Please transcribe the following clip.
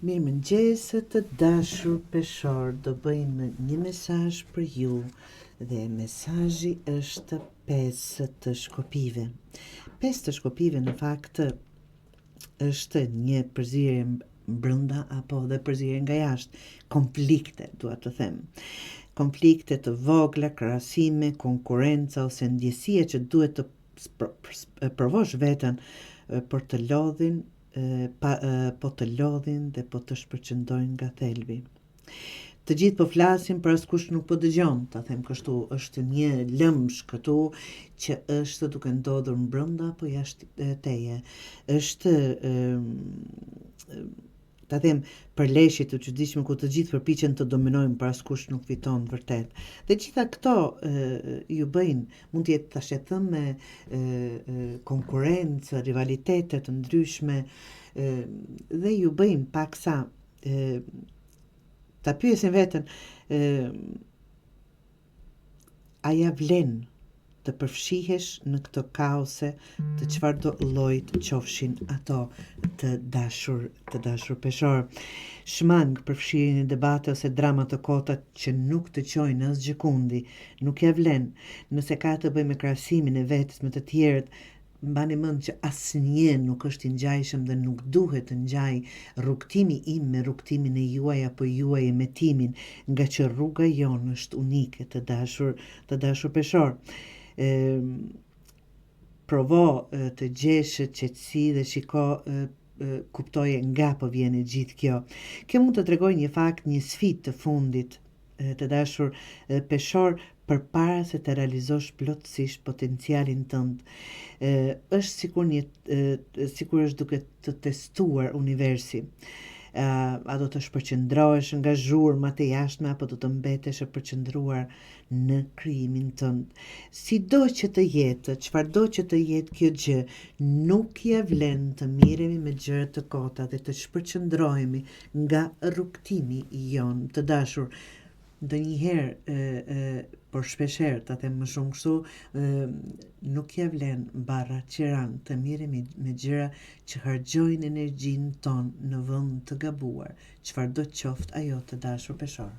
Mirëmëngjes të dashur peshor, do bëjmë një mesazh për ju dhe mesazhi është 5 të shkopive. 5 të shkopive në fakt është një përzierje brenda apo dhe përzierje nga jashtë, konflikte, dua të them. Konflikte të vogla, krahasime, konkurrenca ose ndjesia që duhet të provosh veten për të lodhin po të lodhin dhe po të shpërqendojnë nga thelbi. Të gjithë po flasin për askush nuk po dëgjon, ta them kështu, është një lëmsh këtu që është duke ndodhur brenda apo jashtë teje. Është ta them përleshje të çuditshme ku të gjithë përpiqen të dominojnë për askush nuk fiton vërtet. Dhe gjitha këto ju bëjnë, mund të jetë tash e thënë konkurrencë, rivalitete të ndryshme dhe ju bëjnë paksa ta pyesin veten a ja vlen të përfshihesh në këto kaose të çfarëdo lloji të qofshin ato të dashur peshor. Shmang përfshirjen në debate ose drama të kota që nuk të qojnë asgjë kundi, nuk ja vlen. Nëse ka të bëjë me krahasimin e vetes me të tjerët, mbani mend që asnjë nuk është i ngjajshëm dhe nuk duhet të ngjaj rrugtimi im me rrugtimin e juaj apo juaj me timin, nga që rruga jonë është unike të dashur peshor. Provo të gjesh qetësi dhe shiko kuptoje nga po vjen e gjithë kjo. Kjo mund të tregojë një fakt, një sfidë të fundit të dashur peshor përpara se të realizosh plotësisht potencialin tënd. Është sikur është duke të testuar universi. A do të shpërqendrohesh nga zhurmat e jashtme apo do të mbetesh e përqendruar në krijimin tënd. Sido që të jetë, çfarëdo që të jetë kjo gjë, nuk ja vlen të miremi me gjëra të kota dhe të shpërqendrohemi nga rrugtimi jon të dashur. Ndonjëherë, por shpeshherë, ta them më shumë kështu, nuk ja vlen barra qiran të miremi me gjëra që harxojnë energjinë tonë në vend të gabuar, çfarëdo qoftë ajo të dashur peshor.